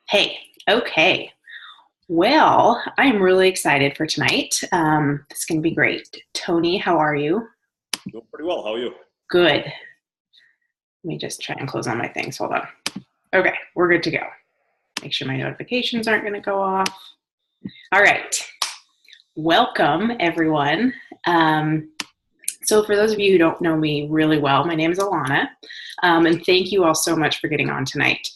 Hey, okay. Well, I'm really excited for tonight. It's going to be great. Tony, how are you? Doing pretty well. How are you? Good. Let me just try and close all my things. Hold on. Okay, we're good to go. Make sure my notifications aren't going to go off. All right. Welcome, everyone. So for those of you who don't know me really well, my name is Alana, and thank you all so much for getting on tonight.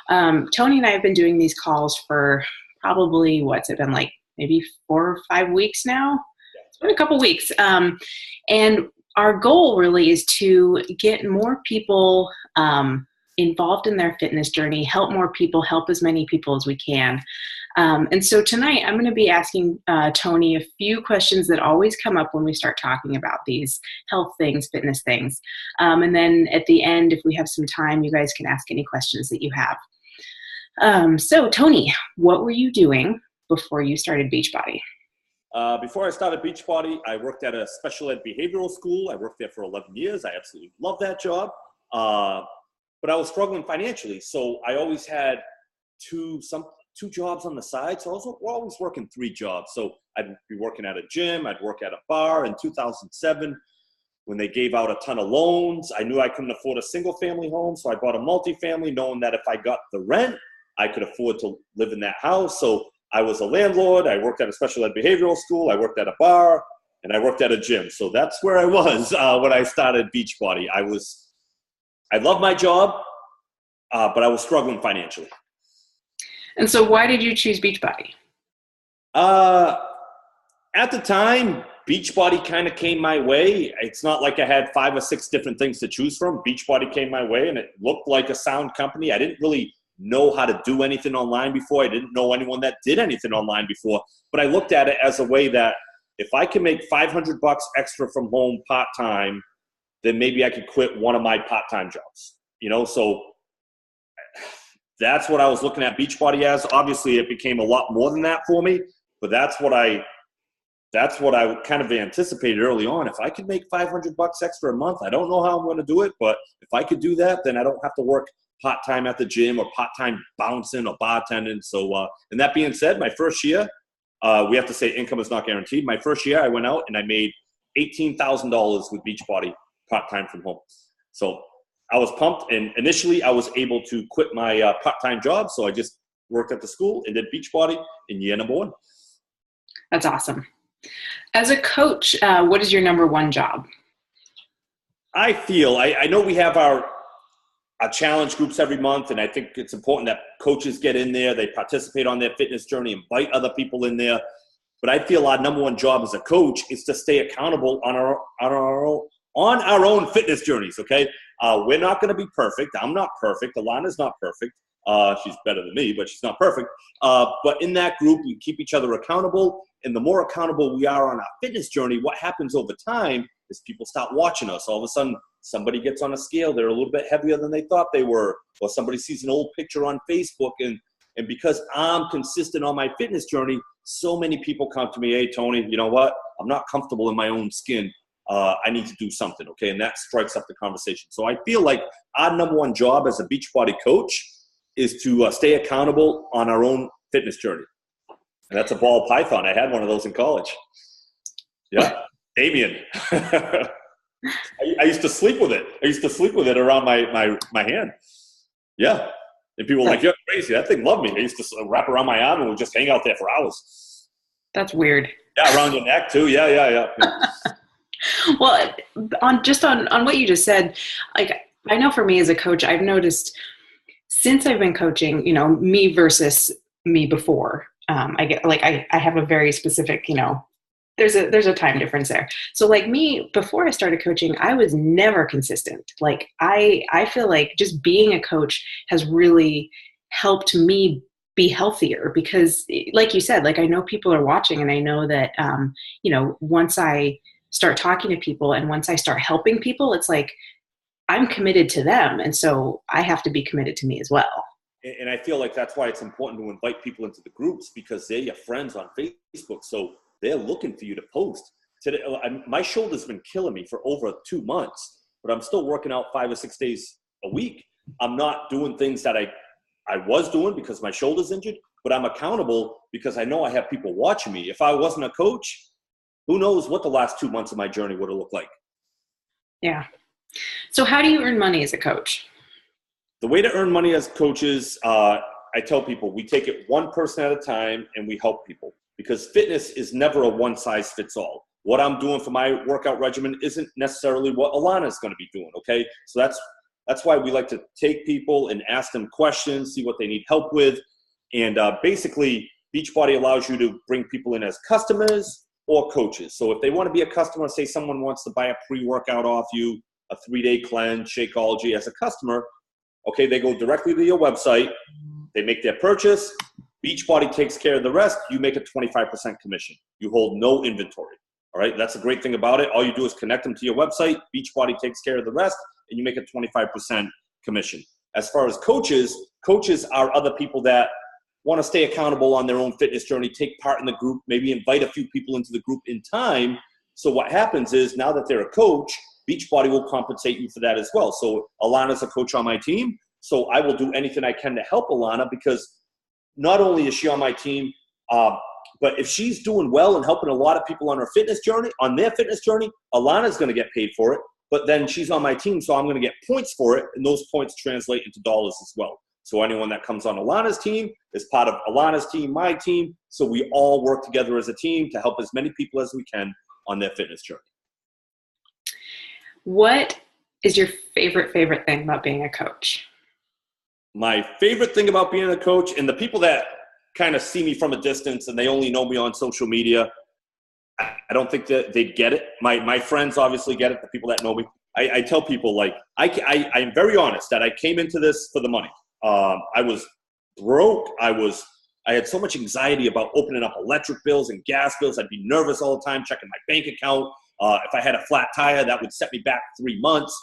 Tony and I have been doing these calls for probably, what's it been like, maybe 4 or 5 weeks now? It's been a couple weeks. And our goal really is to get more people involved in their fitness journey, help more people, help as many people as we can. And so tonight I'm going to be asking Tony a few questions that always come up when we start talking about these health things, fitness things. And then at the end, if we have some time, you guys can ask any questions that you have. So Tony, what were you doing before you started Beachbody? Before I started Beachbody, I worked at a special ed behavioral school. I worked there for 11 years. I absolutely loved that job. But I was struggling financially. So I always had two jobs on the side. So I was always working 3 jobs. So I'd be working at a gym. I'd work at a bar. In 2007, when they gave out a ton of loans, I knew I couldn't afford a single family home. So I bought a multifamily, knowing that if I got the rent, I could afford to live in that house. So I was a landlord. I worked at a special ed behavioral school. I worked at a bar, and I worked at a gym. So that's where I was when I started Beachbody. I loved my job, but I was struggling financially. And so why did you choose Beachbody? At the time, Beachbody kind of came my way. It's not like I had 5 or 6 different things to choose from. Beachbody came my way, and it looked like a sound company. I didn't really know how to do anything online before. I didn't know anyone that did anything online before. But I looked at it as a way that if I can make $500 extra from home part-time, then maybe I could quit one of my part-time jobs. So that's what I was looking at Beachbody as. Obviously, it became a lot more than that for me, but that's what I kind of anticipated early on. If I could make $500 extra a month, I don't know how I'm going to do it, but if I could do that, then I don't have to work part-time at the gym or part-time bouncing or bartending. So, and that being said, my first year, we have to say income is not guaranteed. My first year, I went out and I made $18,000 with Beachbody part-time from home. So I was pumped, and initially I was able to quit my part-time job. So I just worked at the school and did Beachbody in year number 1. That's awesome. As a coach, what is your number one job? I know we have our challenge groups every month, and I think it's important that coaches get in there, they participate on their fitness journey, invite other people in there. But I feel our number one job as a coach is to stay accountable on our own fitness journeys. Okay, we're not going to be perfect. I'm not perfect. Alana's not perfect. She's better than me, but she's not perfect. But in that group, we keep each other accountable. And the more accountable we are on our fitness journey, what happens over time is people start watching us. All of a sudden, somebody gets on a scale. They're a little bit heavier than they thought they were. Or somebody sees an old picture on Facebook. And because I'm consistent on my fitness journey, so many people come to me, hey, Tony, you know what? I'm not comfortable in my own skin. I need to do something, okay? And that strikes up the conversation. So I feel like our number one job as a Beachbody coach is to stay accountable on our own fitness journey. And that's a ball python. I had one of those in college. Yeah, Damien. I used to sleep with it. I used to sleep with it around my hand. Yeah. And people were like, you're crazy. That thing loved me. I used to wrap around my arm and would just hang out there for hours. That's weird. Yeah, around your neck too. Yeah. Well, on what you just said, like, I know for me as a coach, I've noticed since I've been coaching, me versus me before, I have a very specific, there's a time difference there. So like me, before I started coaching, I was never consistent. Like I feel like just being a coach has really helped me be healthier because like you said, like I know people are watching and I know that, once I start talking to people and once I start helping people, it's like, I'm committed to them. And so I have to be committed to me as well. And I feel like that's why it's important to invite people into the groups because they're your friends on Facebook. So they're looking for you to post. Today, my shoulder's been killing me for over 2 months, but I'm still working out 5 or 6 days a week. I'm not doing things that I I was doing because my shoulder's injured, but I'm accountable because I know I have people watching me. If I wasn't a coach, who knows what the last 2 months of my journey would have looked like. Yeah. So how do you earn money as a coach? The way to earn money as coaches, I tell people we take it one person at a time and we help people, because fitness is never a one size fits all. What I'm doing for my workout regimen isn't necessarily what Alana's going to be doing. Okay. So that's why we like to take people and ask them questions, see what they need help with. And basically, Beachbody allows you to bring people in as customers or coaches. So if they want to be a customer, say someone wants to buy a pre-workout off you, a 3-day cleanse, Shakeology as a customer, okay, they go directly to your website, they make their purchase, Beachbody takes care of the rest, you make a 25% commission. You hold no inventory. All right, that's the great thing about it. All you do is connect them to your website, Beachbody takes care of the rest, and you make a 25% commission. As far as coaches are other people that want to stay accountable on their own fitness journey, take part in the group, maybe invite a few people into the group in time. So what happens is now that they're a coach, Beachbody will compensate you for that as well. So Alana's a coach on my team, so I will do anything I can to help Alana, because not only is she on my team, but if she's doing well and helping a lot of people on their fitness journey, Alana's going to get paid for it. But then she's on my team, so I'm going to get points for it, and those points translate into dollars as well. So anyone that comes on Alana's team is part of Alana's team, my team. So we all work together as a team to help as many people as we can on their fitness journey. What is your favorite thing about being a coach? My favorite thing about being a coach, and the people that kind of see me from a distance and they only know me on social media, I don't think that they'd get it. My friends obviously get it, the people that know me. I tell people, like, I'm very honest that I came into this for the money. I was broke. I had so much anxiety about opening up electric bills and gas bills. I'd be nervous all the time, checking my bank account. If I had a flat tire, that would set me back 3 months.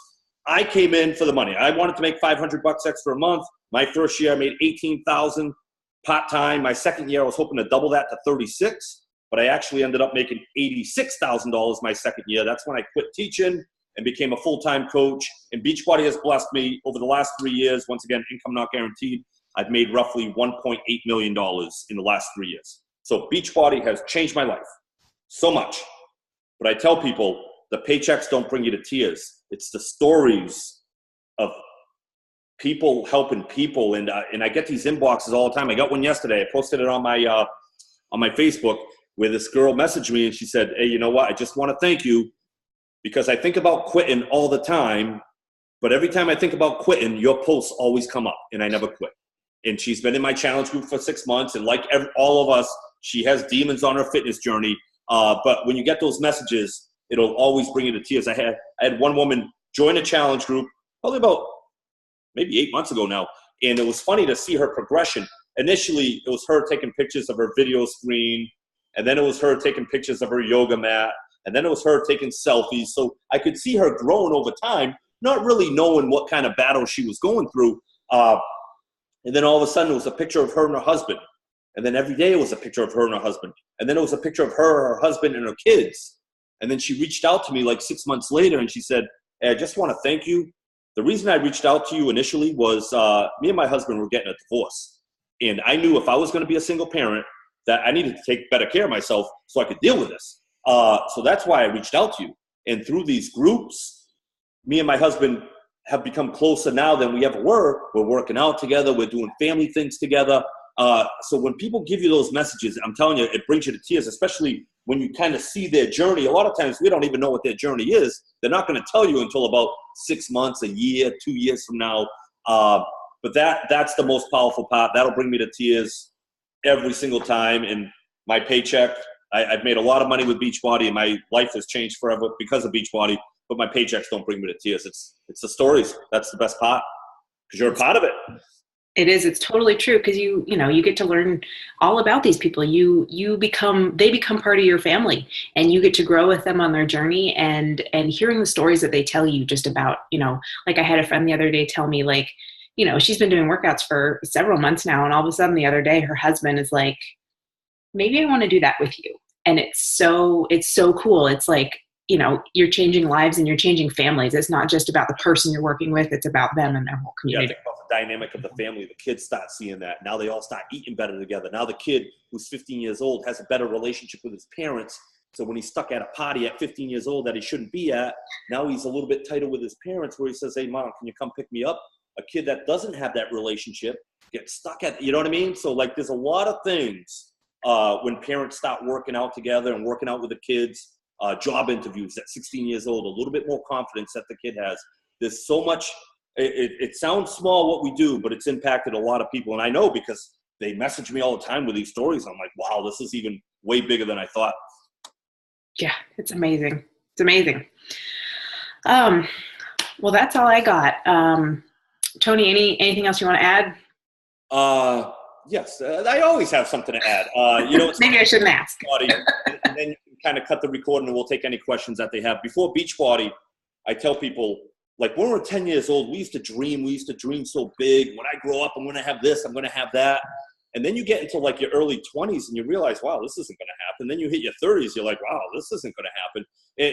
I came in for the money. I wanted to make $500 extra a month. My first year, I made $18,000 part-time. My second year, I was hoping to double that to 36, but I actually ended up making $86,000 my second year. That's when I quit teaching and became a full-time coach. And Beachbody has blessed me over the last 3 years. Once again, income not guaranteed. I've made roughly $1.8 million in the last 3 years. So Beachbody has changed my life so much. But I tell people, the paychecks don't bring you to tears. It's the stories of people helping people. And I get these inboxes all the time. I got one yesterday. I posted it on my Facebook, where this girl messaged me and she said, "Hey, you know what? I just want to thank you, because I think about quitting all the time, but every time I think about quitting, your posts always come up, and I never quit." And she's been in my challenge group for 6 months, and like all of us, she has demons on her fitness journey. But when you get those messages, it'll always bring you to tears. I had one woman join a challenge group probably about maybe 8 months ago now, and it was funny to see her progression. Initially, it was her taking pictures of her video screen, and then it was her taking pictures of her yoga mat, and then it was her taking selfies. So I could see her growing over time, not really knowing what kind of battle she was going through. And then all of a sudden, it was a picture of her and her husband. And then every day it was a picture of her and her husband. And then it was a picture of her husband, and her kids. And then she reached out to me like 6 months later, and she said, "Hey, I just want to thank you. The reason I reached out to you initially was me and my husband were getting a divorce. And I knew if I was going to be a single parent that I needed to take better care of myself so I could deal with this. So that's why I reached out to you. And through these groups, me and my husband have become closer now than we ever were. We're working out together. We're doing family things together. So when people give you those messages, I'm telling you, it brings you to tears, especially when you kind of see their journey. A lot of times we don't even know what their journey is. They're not going to tell you until about 6 months, a year, 2 years from now. But that's the most powerful part. That'll bring me to tears every single time. And my paycheck, I've made a lot of money with Beachbody, and my life has changed forever because of Beachbody. But my paychecks don't bring me to tears. It's the stories. That's the best part, because you're a part of it. It is. It's totally true, because you get to learn all about these people. They become part of your family, and you get to grow with them on their journey, and hearing the stories that they tell you just about, like I had a friend the other day tell me, like, she's been doing workouts for several months now, and all of a sudden the other day her husband is like, "Maybe I want to do that with you." And it's so cool. It's like you know, you're changing lives and you're changing families. It's not just about the person you're working with, it's about them and their whole community. Yeah, think about the dynamic of the family. The kids start seeing that. Now they all start eating better together. Now the kid who's 15 years old has a better relationship with his parents. So when he's stuck at a party at 15 years old that he shouldn't be at, now he's a little bit tighter with his parents where he says, hey, Mom, can you come pick me up? A kid that doesn't have that relationship gets stuck at, you know what I mean? So like there's a lot of things when parents start working out together and working out with the kids. Job interviews at 16 years old, a little bit more confidence that the kid has. There's so much, it sounds small what we do, but it's impacted a lot of people. And I know because they message me all the time with these stories. I'm like, wow, this is even way bigger than I thought. Yeah, it's amazing. It's amazing. Well, that's all I got. Tony, anything else you want to add? Yes, I always have something to add. You know, maybe I shouldn't ask. And then you can kind of cut the recording and we'll take any questions that they have. Before Beachbody, I tell people, like when we were 10 years old, we used to dream so big. When I grow up, I'm going to have this, I'm going to have that. And then you get into like your early 20s and you realize, wow, this isn't going to happen. Then you hit your 30s, you're like, wow, this isn't going to happen.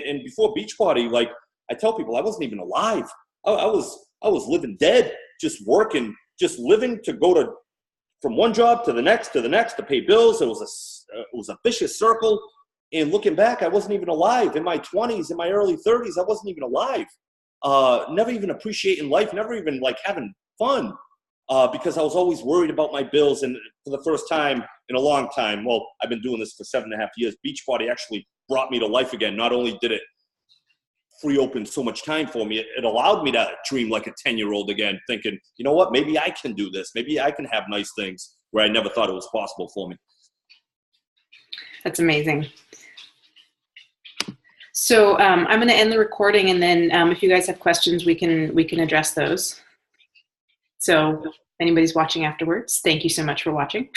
And before Beachbody, like I tell people, I wasn't even alive. I was living dead, just working, just living to go to from one job to the next to pay bills. It was a vicious circle. And looking back, I wasn't even alive. In my 20s, in my early 30s, I wasn't even alive. Never even appreciating life, never even like having fun because I was always worried about my bills. And for the first time in a long time, well, I've been doing this for 7.5 years, Beachbody actually brought me to life again. Not only did it free open so much time for me, it allowed me to dream like a 10-year-old again, thinking, you know what, maybe I can do this. Maybe I can have nice things where I never thought it was possible for me. That's amazing. So I'm going to end the recording, and then if you guys have questions, we can address those. So if anybody's watching afterwards, thank you so much for watching.